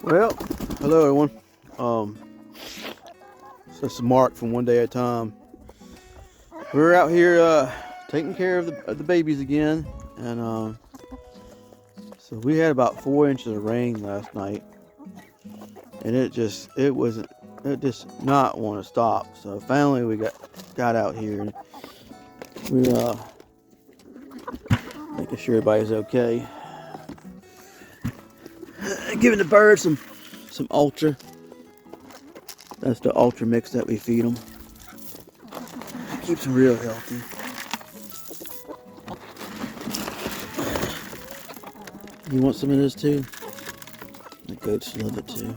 Well, hello everyone. So this is Mark from One Day at a Time. We're out here taking care of the babies again, and so we had about 4 inches of rain last night, and it just not want to stop. So finally we got out here, and we're making sure everybody's okay. Giving the birds some Ultra. That's the Ultra mix that we feed them. It keeps them real healthy. You want some of this too? The goats love it too.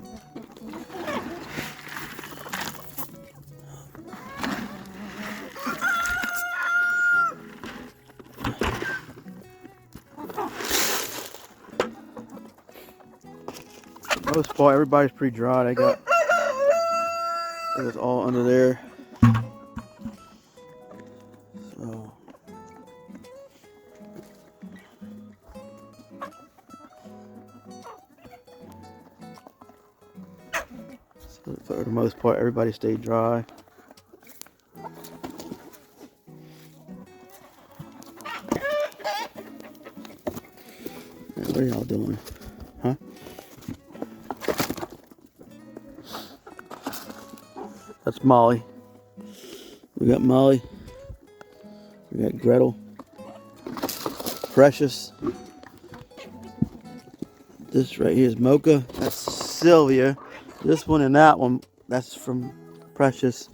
For the most part, everybody's pretty dry. They got it was all under there. So for the most part, everybody stayed dry. What are y'all doing? Huh? That's Molly. We got Molly. We got Gretel. Precious. This right here is Mocha. That's Sylvia. This one and that one, that's from Precious.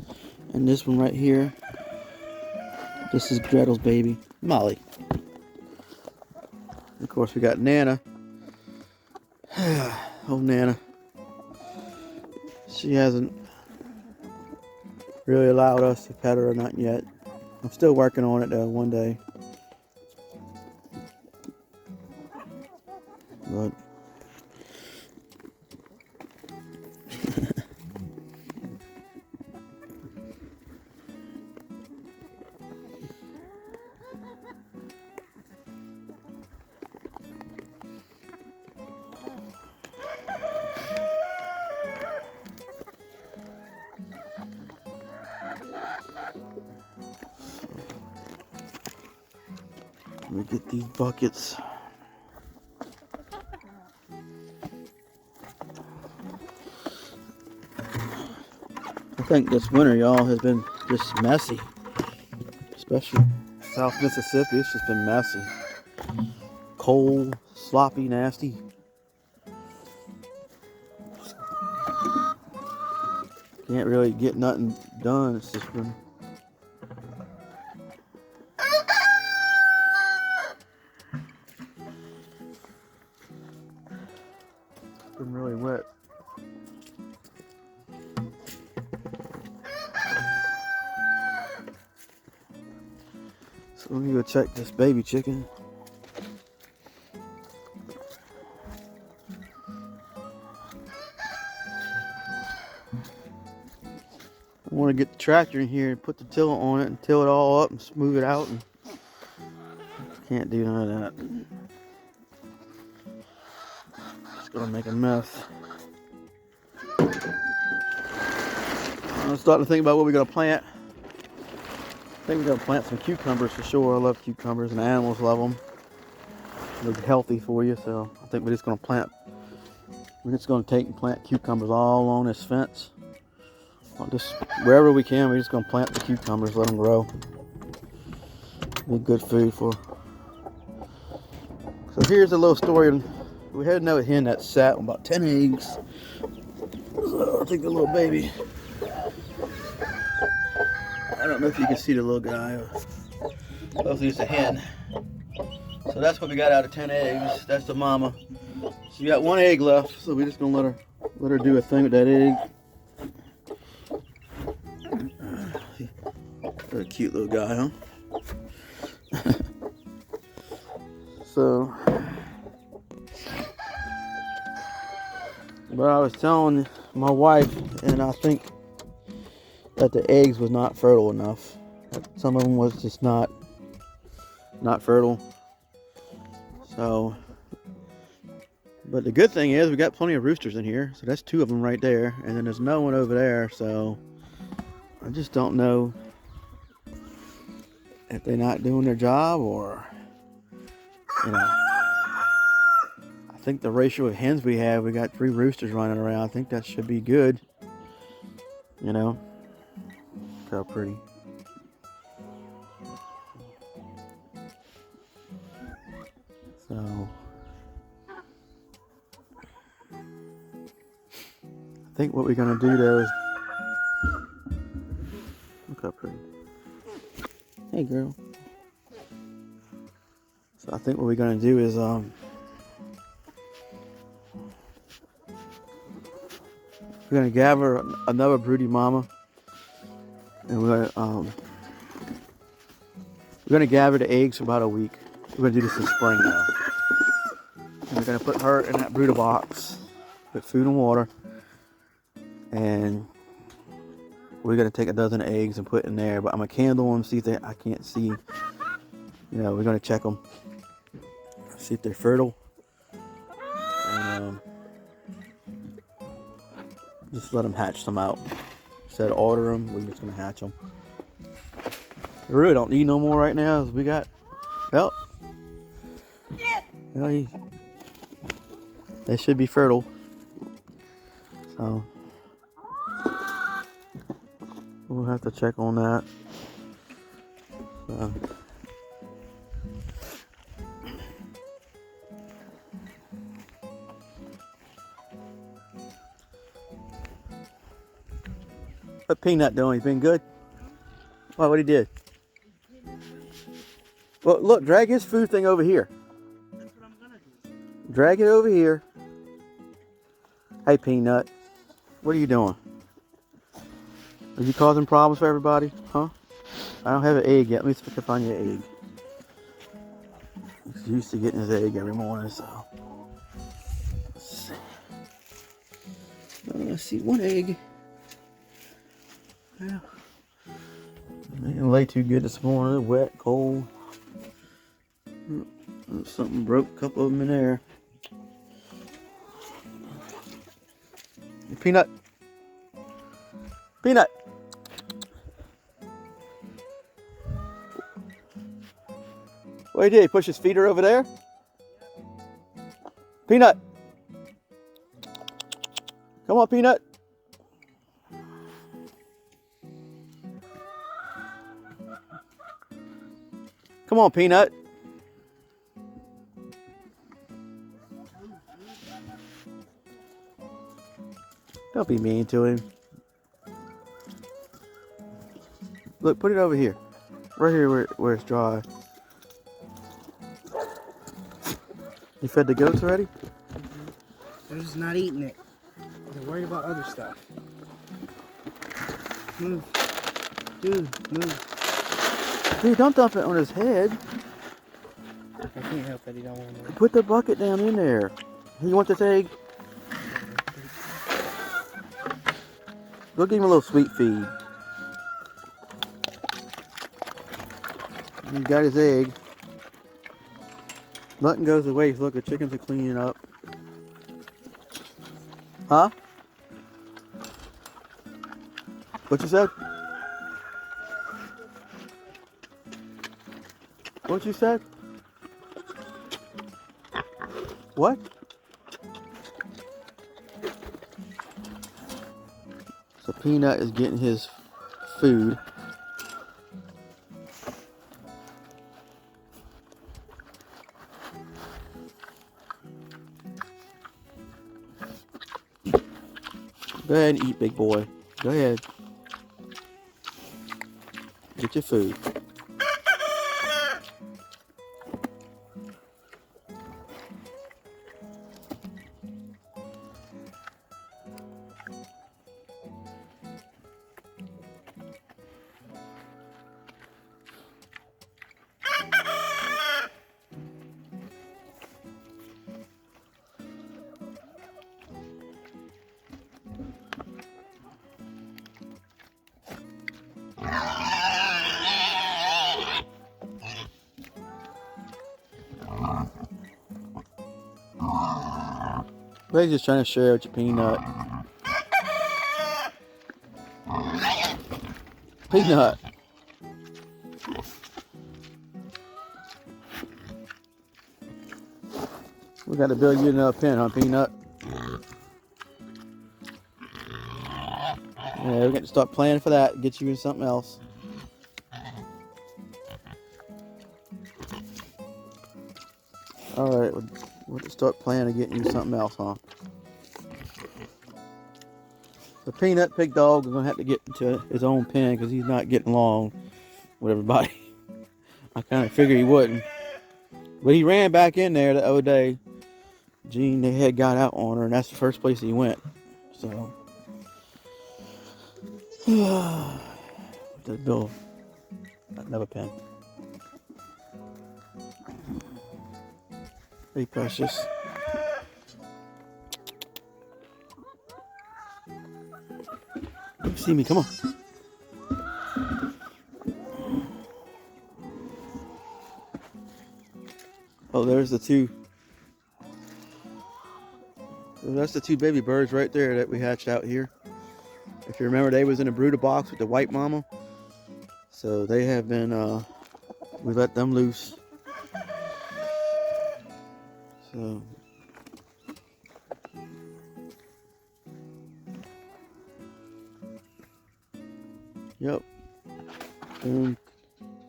And this one right here, this is Gretel's baby, Molly. Of course, we got Nana. Oh, Nana. She hasn't really allowed us to pet her or not yet. I'm still working on it though, one day. But let me get these buckets. I think this winter, y'all, has been just messy. Especially South Mississippi, it's just been messy. Cold, sloppy, nasty. Can't really get nothing done. It's just been really wet. So let me go check this baby chicken. I want to get the tractor in here and put the tiller on it and till it all up and smooth it out, and can't do none of that. It's gonna make a mess. I'm starting to think about what we're gonna plant. I think we're gonna plant some cucumbers for sure. I love cucumbers and animals love them. They're healthy for you, so I think we're just gonna take and plant cucumbers all along this fence. Just wherever we can, we're just gonna plant the cucumbers, let them grow. Be good food for. So here's a little story. We had another hen that sat on about 10 eggs. So I think the little baby. I don't know if you can see the little guy. Hopefully it's a hen. So that's what we got out of 10 eggs. That's the mama. She got 1 egg left, so we're just gonna let her do a thing with that egg. What a cute little guy, huh? So, but I was telling my wife, and I think that the eggs was not fertile enough. Some of them was just not fertile. So But the good thing is we got plenty of roosters in here, so that's 2 of them right there, and then there's no one over there, so I just don't know if they're not doing their job, or, you know. I think the ratio of hens we have, we got 3 roosters running around. I think that should be good, you know. Look how pretty. So I think what we're gonna do though is, look how pretty. Hey girl. So I think what we're gonna do is we're gonna gather another broody mama, and we're gonna gather the eggs for about a week. We're gonna do this in spring now. And we're gonna put her in that brooder box with food and water, and we're gonna take a dozen eggs and put in there. But I'm gonna candle them, see if I can't see. You know, we're gonna check them, see if they're fertile, and just let them hatch them out. Instead of order them, we're just gonna hatch them. We really don't need no more right now. We got, well, you know, they should be fertile. So we'll have to check on that. So, what Peanut doing? He's been good? What he did? Well, look, drag his food thing over here. That's what I'm gonna do. Drag it over here. Hey, Peanut. What are you doing? Are you causing problems for everybody? Huh? I don't have an egg yet. Let me see if I can find you an egg. He's used to getting his egg every morning, so. Let's see. Let's see, 1 egg. Yeah. They didn't lay too good this morning. Wet, cold. Something broke a couple of them in there. Peanut. Peanut. What did he push his feeder over there? Peanut. Come on, Peanut. Come on, Peanut. Don't be mean to him. Look, put it over here. Right here where it's dry. You fed the goats already? They're just not eating it. They're worried about other stuff. Move. Dude, move. Dude, don't dump it on his head. I can't help that he don't want to. Put the bucket down in there. You want this egg? Go give him a little sweet feed. He got his egg. Nothing goes to waste. Look, the chickens are cleaning up. Huh? What you said? What you said? What? So Peanut is getting his food. Go ahead and eat, big boy. Go ahead. Get your food. Ray's just trying to share with you, Peanut. Peanut. We got to build you another pen, huh, Peanut? Yeah, we got to start planning for that. Get you in something else. All right, we'll just start planning to getting you something else, huh? The Peanut Pig Dog is gonna have to get into his own pen because he's not getting along with everybody. I kind of figured he wouldn't, but he ran back in there the other day. Jean, they had got out on her, and that's the first place he went. So, to build another pen. Hey, precious. You see me? Come on. Oh, there's the two. That's the two baby birds right there that we hatched out here. If you remember, they was in a brooder box with the white mama. So they have been, we let them loose. So, yep. And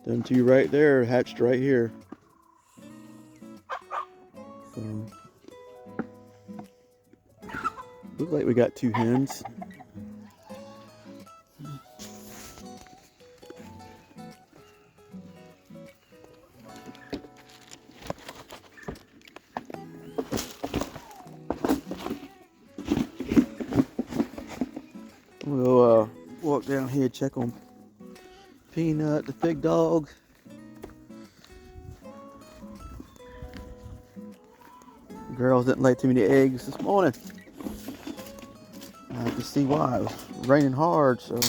them two right there hatched right here. So, looks like we got two hens. We'll walk down here, check on Peanut, the pig dog. Girls didn't lay too many eggs this morning. I can see why. It was raining hard, so.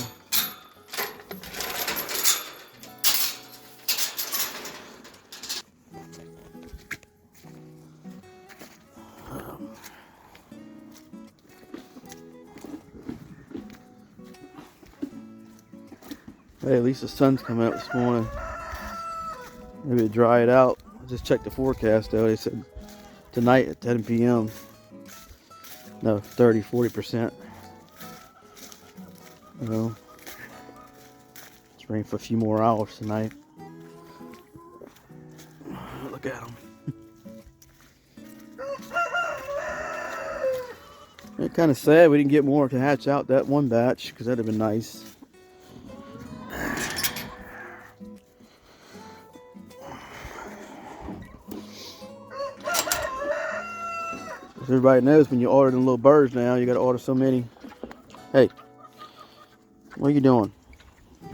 Hey, at least the sun's coming up this morning. Maybe to dry it out. I just checked the forecast though. They said tonight at 10 p.m. No, 40%. Well, it's raining for a few more hours tonight. Look at them. It's kind of sad we didn't get more to hatch out that one batch because that'd have been nice. As everybody knows, when you order the little birds now, you got to order so many. Hey, what are you doing?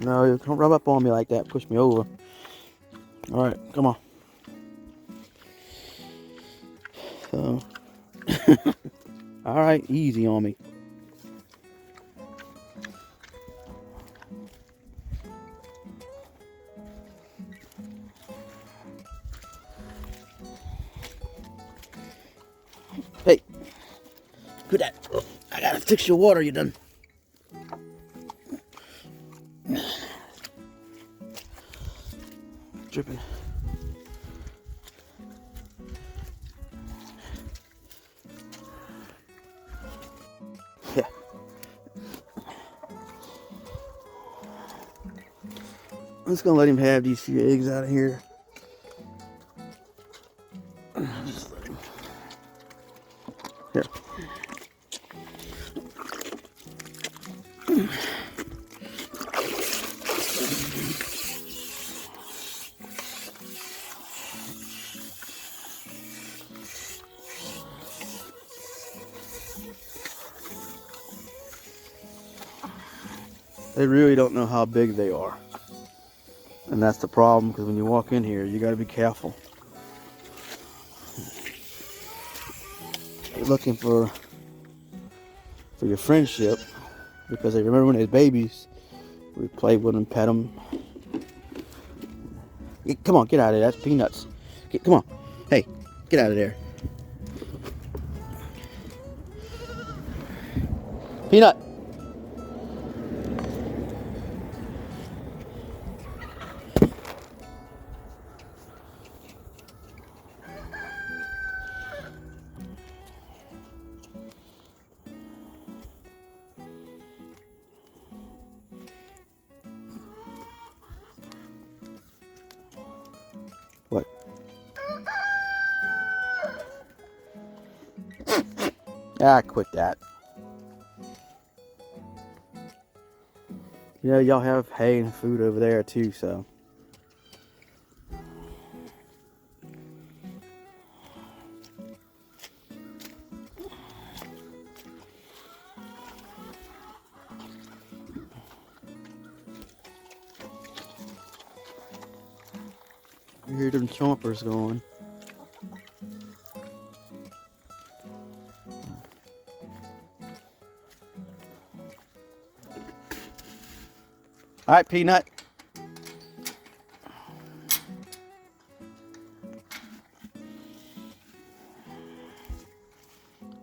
No, don't rub up on me like that. Push me over. All right, come on. So, all right, easy on me. Hey, good that. I gotta fix your water. You done? Dripping. Yeah. I'm just gonna let him have these few eggs out of here. Just let him. Here. They really don't know how big they are. And that's the problem, because when you walk in here, you got to be careful. You're looking for your friendship, because they remember when they were babies, we played with them, pet them. Come on, get out of there. That's Peanuts. Come on. Hey, get out of there. Peanut. What? Ah, quit that. You know, y'all have hay and food over there too, so. You hear them chompers going. All right, Peanut.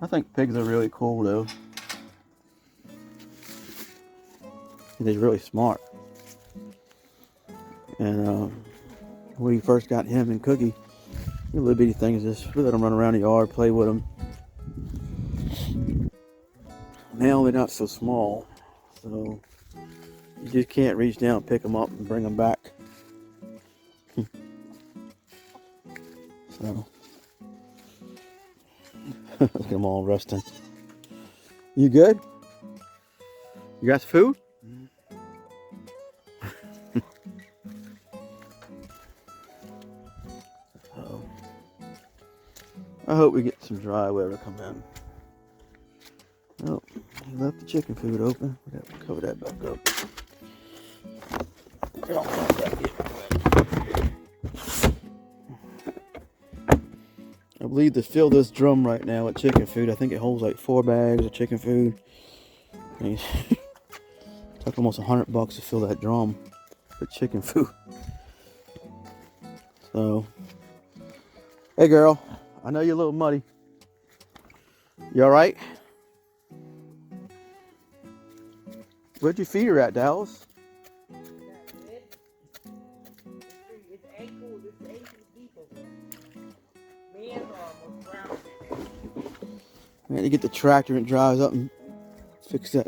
I think pigs are really cool though. They're really smart. And when we first got him and Cookie, the little bitty things, just we let them run around the yard, play with them. Now they're not so small, so you just can't reach down, pick them up, and bring them back. So look at them all resting. You good? You got some food? So, I hope we get some dry weather to come in. Oh, he left the chicken food open. We gotta cover that back up. I believe to fill this drum right now with chicken food, I think it holds like 4 bags of chicken food. It took almost $100 to fill that drum with chicken food. So, hey girl, I know you're a little muddy. You all right? Where'd you feed her at, Dallas? It's ankle deep over there. Man's almost drowned. I had to get the tractor and it dries up and fix that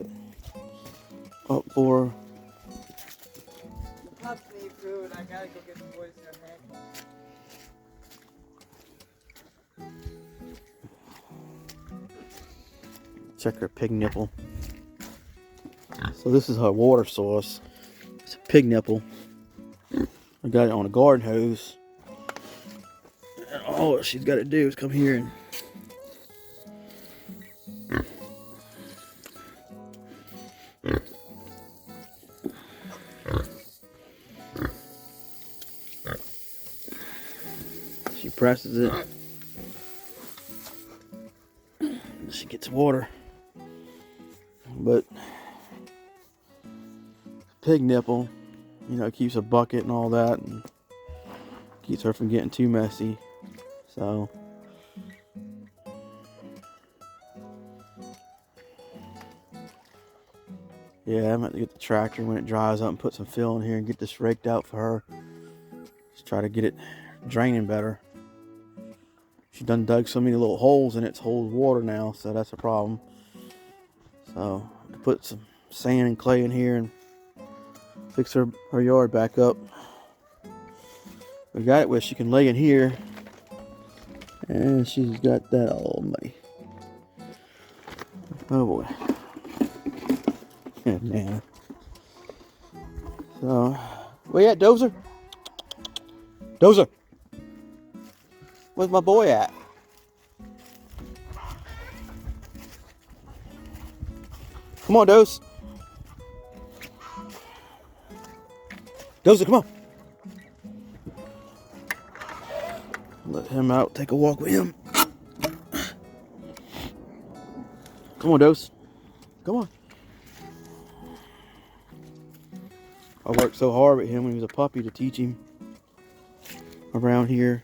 up for her. The pups need food. I gotta go get the boys their head. Check her pig nipple. So this is her water source. It's a pig nipple. I got it on a garden hose. And all she's got to do is come here and she presses it. She gets water. But pig nipple, you know, keeps a bucket and all that, and keeps her from getting too messy. So yeah, I'm going to get the tractor when it dries up and put some fill in here and get this raked out for her. Just try to get it draining better. She done dug so many little holes in it to hold water now, so that's a problem. So put some sand and clay in here and fix her yard back up. We got it where she can lay in here, and she's got that all muddy. Oh boy. Yeah, man. So, where you at, Dozer? Dozer! Where's my boy at? Come on, Doze. Dozer, come on. Let him out, take a walk with him. Come on, Doze. Come on. I worked so hard with him when he was a puppy to teach him around here.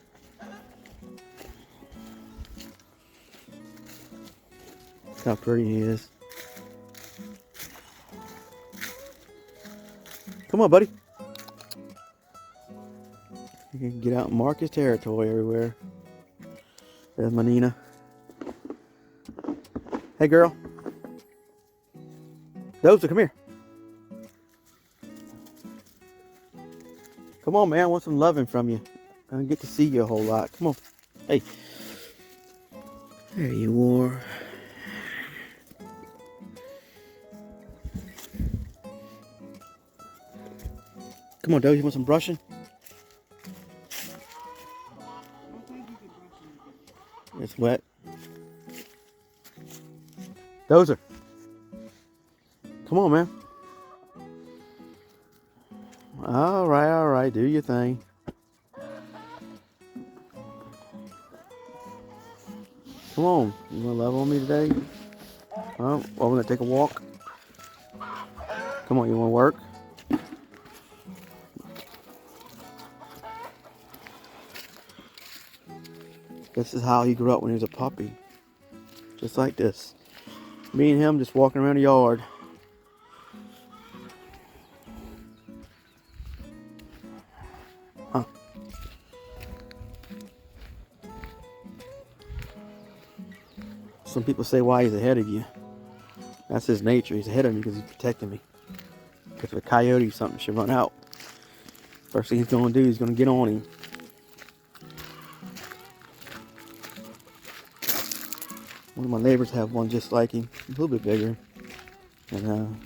Look how pretty he is. Come on, buddy. You can get out and mark his territory everywhere. There's my Nina. Hey, girl. Dozer, come here. Come on, man. I want some loving from you. I don't get to see you a whole lot. Come on. Hey. There you are. Come on, Dozer. You want some brushing? It's wet. Dozer. Come on, man. All right. Do your thing. Come on. You want to love on me today? Well, we're going to take a walk. Come on, you want to work? This is how he grew up when he was a puppy. Just like this. Me and him just walking around the yard. Huh. Some people say why he's ahead of you. That's his nature. He's ahead of me because he's protecting me. If a coyote or something should run out, first thing he's going to do is going to get on him. One of my neighbors have one just like him, a little bit bigger. And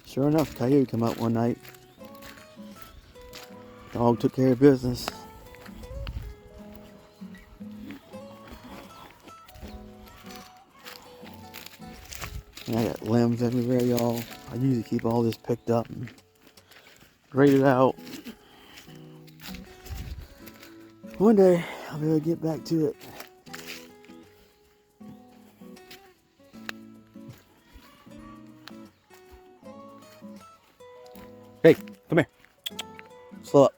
sure enough, coyote come out one night. Dog took care of business. And I got limbs everywhere, y'all. I usually keep all this picked up and graded out. One day, I'll be able to get back to it. Hey, come here. Slow up.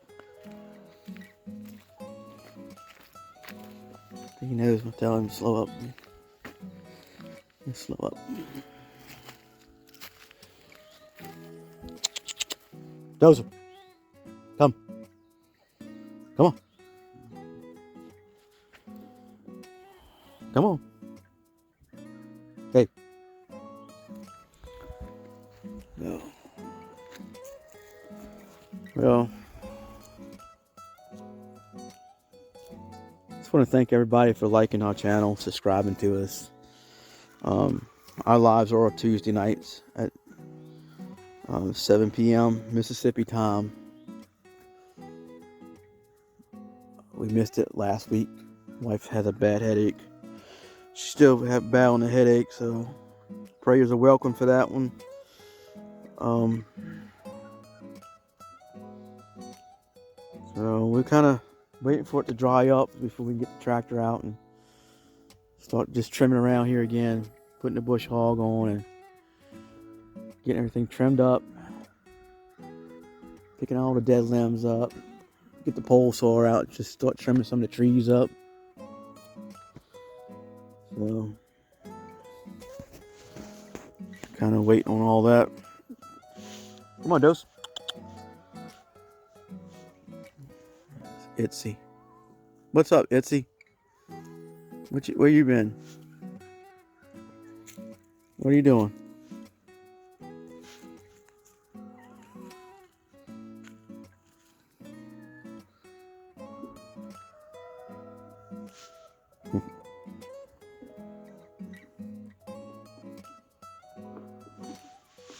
He knows I'm telling him to slow up. Just slow up. Dozer. Come. Come on. Come on. Hey. No. Well, just want to thank everybody for liking our channel, subscribing to us. Our lives are Tuesday nights at 7 p.m. Mississippi time. We missed it last week. Wife had a bad headache. She still have battling a headache, so prayers are welcome for that one. So we're kind of waiting for it to dry up before we can get the tractor out and start just trimming around here again, putting the bush hog on and getting everything trimmed up, picking all the dead limbs up, get the pole saw out, just start trimming some of the trees up. So kind of waiting on all that. Come on, Dose. Itsy. What's up, Itsy? Where you been? What are you doing?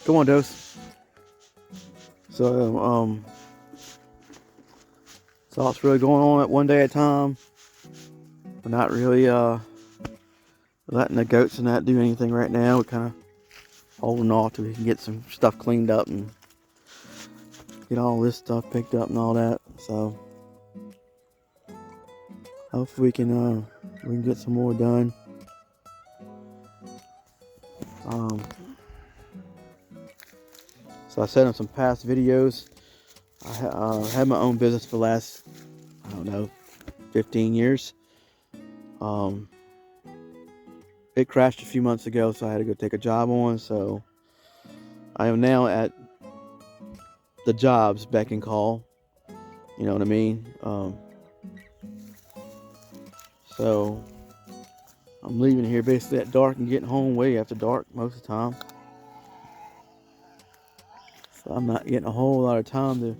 Come on, Dose. So, it's all really going on at one day at a time. We're not really letting the goats and that do anything right now. We're kind of holding off till we can get some stuff cleaned up and get all this stuff picked up and all that. So hopefully we can get some more done. So I said in some past videos, I had my own business for the last, I don't know, 15 years. It crashed a few months ago, so I had to go take a job on. So I am now at the jobs beck and call. You know what I mean? So I'm leaving here basically at dark and getting home way after dark most of the time. So I'm not getting a whole lot of time to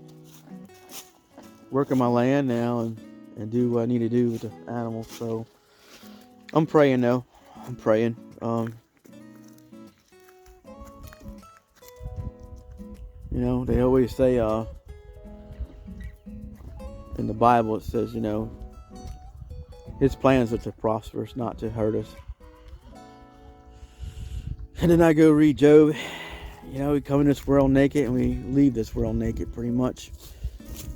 work on my land now and do what I need to do with the animals. So I'm praying though. I'm praying. You know, they always say in the Bible it says, you know, his plans are to prosper us, not to hurt us. And then I go read Job. You know, we come in this world naked and we leave this world naked pretty much.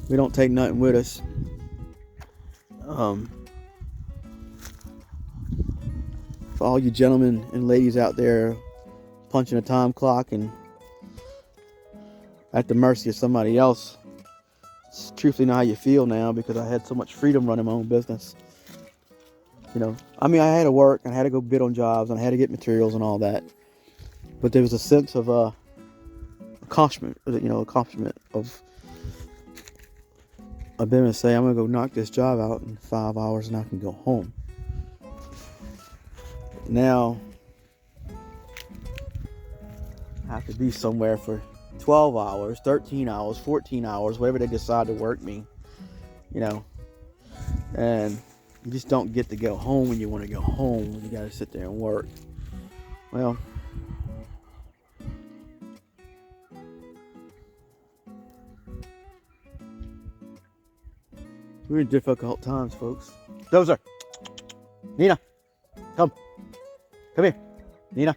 We don't take nothing with us. For all you gentlemen and ladies out there punching a time clock and at the mercy of somebody else, it's truthfully not how you feel now, because I had so much freedom running my own business. You know, I mean, I had to work and I had to go bid on jobs and I had to get materials and all that, but there was a sense of accomplishment. You know, accomplishment of being able to say, I'm gonna go knock this job out in 5 hours and I can go home. Now I have to be somewhere for 12 hours, 13 hours, 14 hours, whatever they decide to work me, you know, and you just don't get to go home when you want to go home. You got to sit there and work. Well, we're in difficult times, folks. Dozer, Nina, come here, Nina,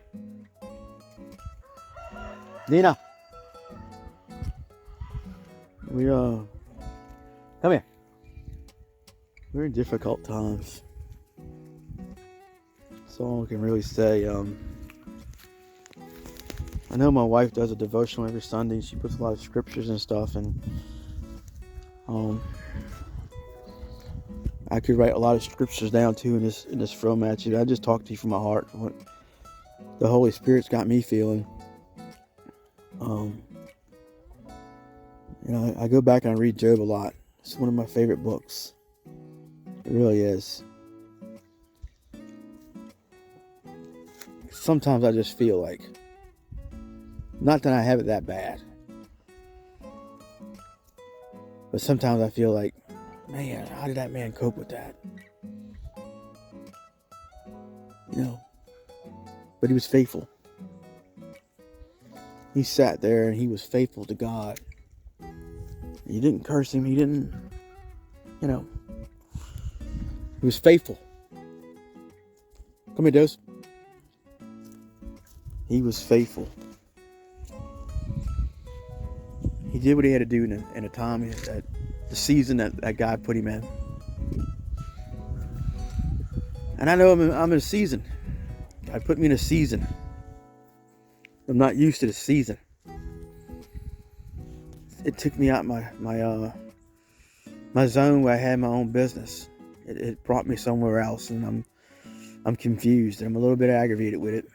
we come here. We're in difficult times. That's all I can really say. I know my wife does a devotional every Sunday. She puts a lot of scriptures and stuff, and I could write a lot of scriptures down too in this format. I just talk to you from my heart, what the Holy Spirit's got me feeling. You know, I go back and I read Job a lot. It's one of my favorite books. It really is. Sometimes I just feel like, not that I have it that bad, but sometimes I feel like, man, how did that man cope with that? You know, but he was faithful. He sat there and he was faithful to God. He didn't curse him. He didn't, you know, he was faithful. Come here, Dose. He was faithful. He did what he had to do in a time, the season that God put him in. And I know I'm in a season. God put me in a season. I'm not used to the season. It took me out my zone where I had my own business. It brought me somewhere else, and I'm confused and I'm a little bit aggravated with it.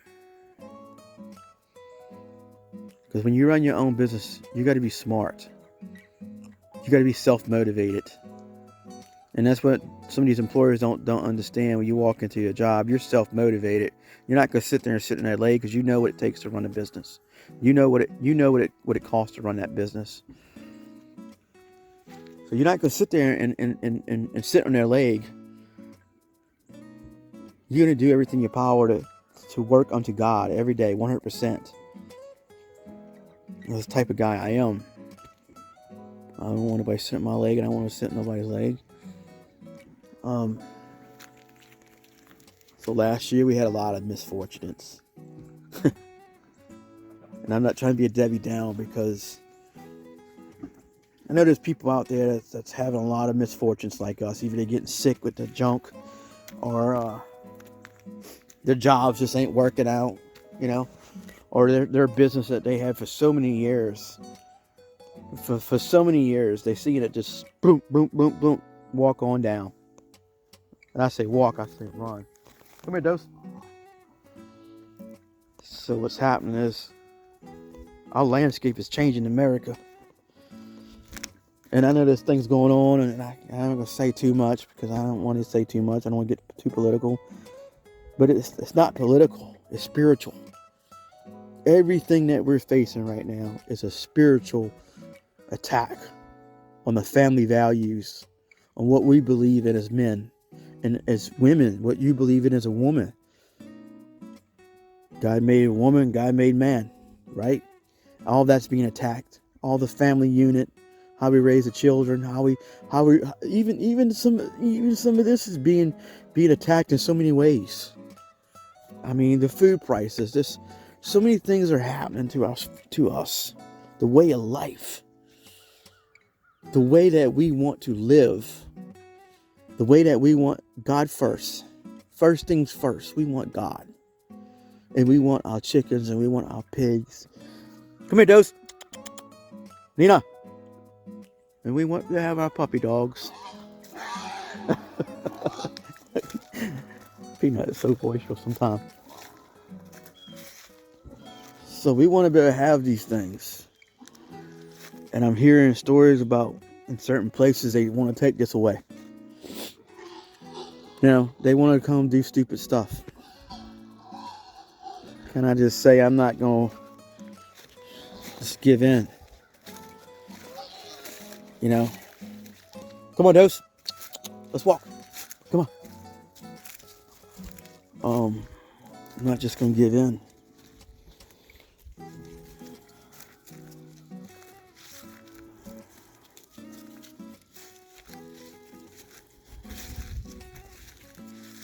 Because when you run your own business, you got to be smart. You got to be self-motivated, and that's what some of these employers don't understand. When you walk into your job, you're self-motivated. You're not going to sit there and sit in that leg, because you know what it takes to run a business. You know what it costs to run that business. So you're not going to sit there and sit on their leg. You're going to do everything in your power to work unto God every day, 100%. That's the type of guy I am. I don't want anybody sitting on my leg, and I don't want to sit on nobody's leg. So last year we had a lot of misfortunes. And I'm not trying to be a Debbie Downer, because I know there's people out there that's having a lot of misfortunes like us. Either they're getting sick with the junk, or their jobs just ain't working out, you know, or their business that they had for so many years. For so many years, they see it just boom, boom, boom, boom, walk on down. And I say walk, I say run. Come here, Dose. So what's happening is, our landscape is changing in America. And I know there's things going on, and I'm not going to say too much because I don't want to say too much. I don't want to get too political. But it's not political. It's spiritual. Everything that we're facing right now is a spiritual attack on the family values, on what we believe in as men, and as women, what you believe in as a woman. God made a woman, God made man, right? All that's being attacked. All the family unit, how we raise the children, how we even some of this is being attacked in so many ways. I mean, the food prices, this so many things are happening to us. The way of life. The way that we want to live. The way that we want God first. First things first. We want God. And we want our chickens and we want our pigs. Come here, Dose. Nina. And we want to have our puppy dogs. Peanut is so boisterous sometimes. So we want to be able to have these things. And I'm hearing stories about in certain places they want to take this away. You know, they want to come do stupid stuff. Can I just say I'm not going to just give in? You know? Come on, Dose. Let's walk. Come on. I'm not just going to give in.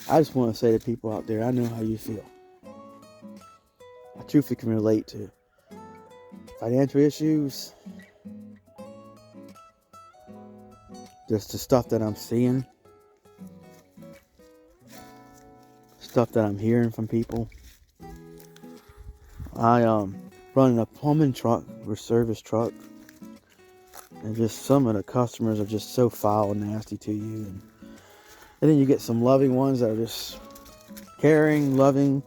I just want to say to people out there, I know how you feel. I truthfully can relate to financial issues, just the stuff that I'm seeing, stuff that I'm hearing from people. I running a plumbing truck or service truck, and just some of the customers are just so foul and nasty to you, and then you get some loving ones that are just caring, loving,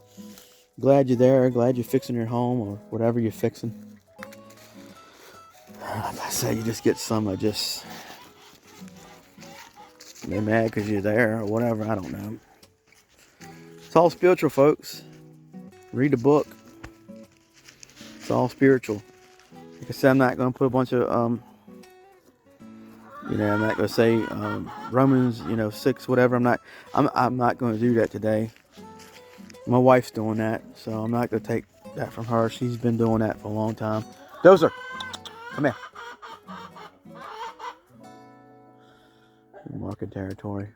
glad you're there, glad you're fixing your home or whatever you're fixing. Like I say, you just get some that just, they're mad because you're there or whatever, I don't know. It's all spiritual, folks. Read the book. It's all spiritual. Like I said, I'm not going to put a bunch of, I'm not going to say Romans, 6, whatever. I'm not going to do that today. My wife's doing that, so I'm not going to take that from her. She's been doing that for a long time. Dozer, come here. Market territory.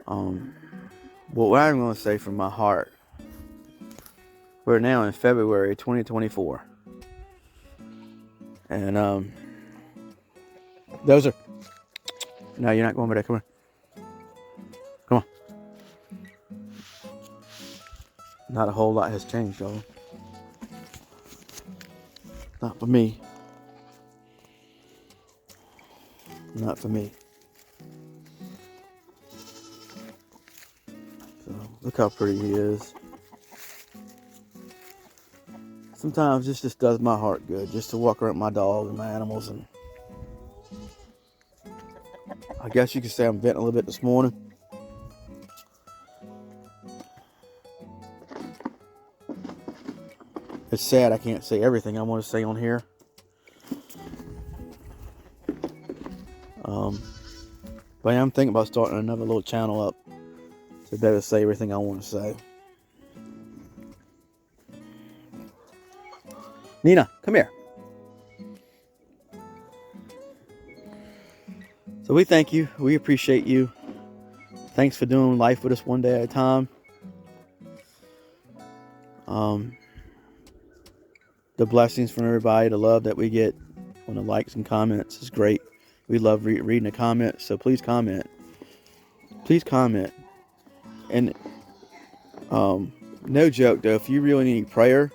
What I'm going to say from my heart. We're now in February 2024. And, Dozer. No, you're not going over there. Come here. Come on. Not a whole lot has changed, though. Not for me. Not for me. So, look how pretty he is. Sometimes this just does my heart good, just to walk around with my dog and my animals. And I guess you could say I'm venting a little bit this morning. It's sad I can't say everything I want to say on here. But I'm thinking about starting another little channel up to better say everything I want to say. Nina, come here. So we thank you. We appreciate you. Thanks for doing life with us one day at a time. The blessings from everybody, the love that we get on the likes and comments is great. We love reading the comments, so please comment. Please comment. And no joke though, if you really need prayer,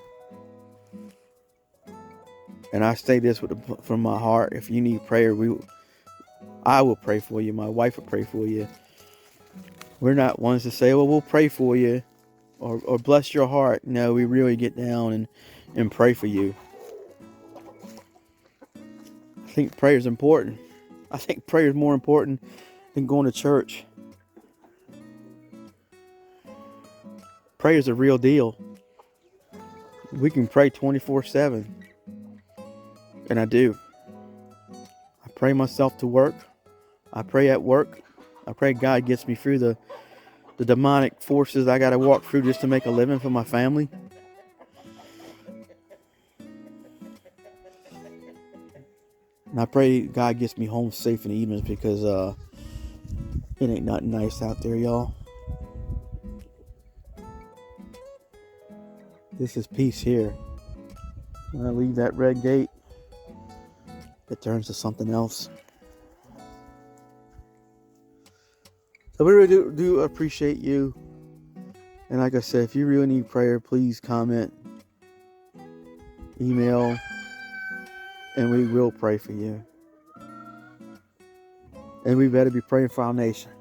and I say this from my heart, if you need prayer, I will pray for you. My wife will pray for you. We're not ones to say, well, we'll pray for you or bless your heart. No, we really get down and pray for you. think prayer is important. I think prayer is more important than going to church. Prayer is a real deal. We can pray 24/7. And I do. I pray myself to work. I pray at work. I pray God gets me through the demonic forces I got to walk through just to make a living for my family. And I pray God gets me home safe in the evenings because it ain't nothing nice out there, y'all. This is peace here. When I leave that red gate, it turns to something else. So we really do appreciate you. And like I said, if you really need prayer, please comment, email, and we will pray for you. And we better be praying for our nation.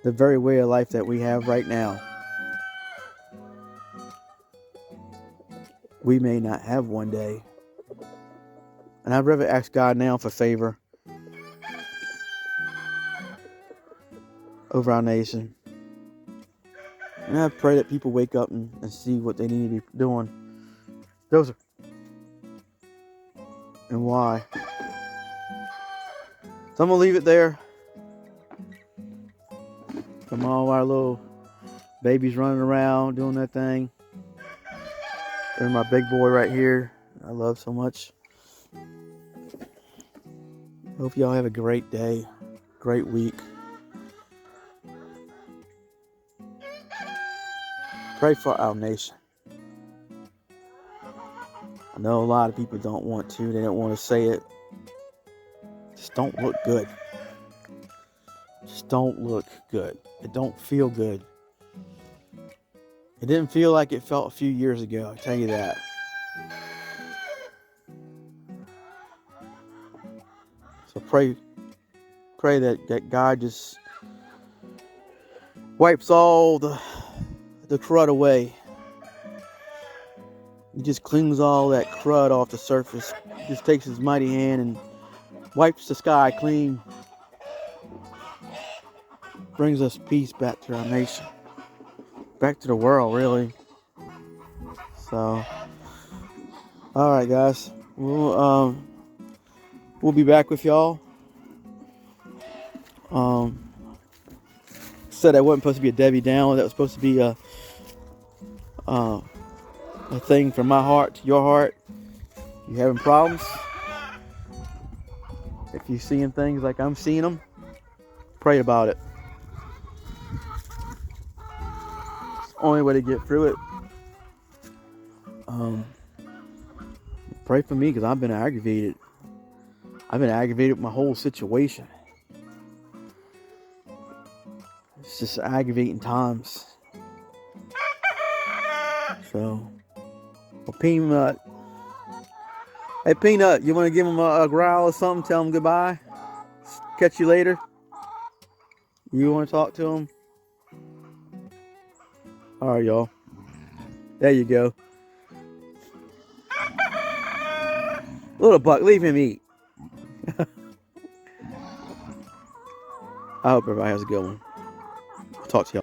The very way of life that we have right now, we may not have one day. And I'd rather ask God now for favor over our nation. And I pray that people wake up and see what they need to be doing. And why. So I'm going to leave it there. From all our little babies running around doing that thing. And my big boy right here, I love so much. Hope y'all have a great day, great week. Pray for our nation. I know a lot of people don't want to. They don't want to say it. Just don't look good. Just don't look good. It don't feel good. It didn't feel like it felt a few years ago, I'll tell you that. So pray that God just wipes all the crud away. He just cleans all that crud off the surface. He just takes his mighty hand and wipes the sky clean. Brings us peace back to our nation. Back to the world, really. So, alright guys. We'll be back with y'all. Said that wasn't supposed to be a Debbie Downer. That was supposed to be a thing from my heart to your heart. You having problems? If you're seeing things like I'm seeing them, pray about it. It's the only way to get through it. Pray for me because I've been aggravated. I've been aggravated with my whole situation. It's just aggravating times. So, well, Peanut. Hey, Peanut, you want to give him a growl or something? Tell him goodbye? Catch you later? You want to talk to him? Alright, y'all. There you go. Little Buck, leave him eat. I hope everybody has a good one. I'll talk to y'all.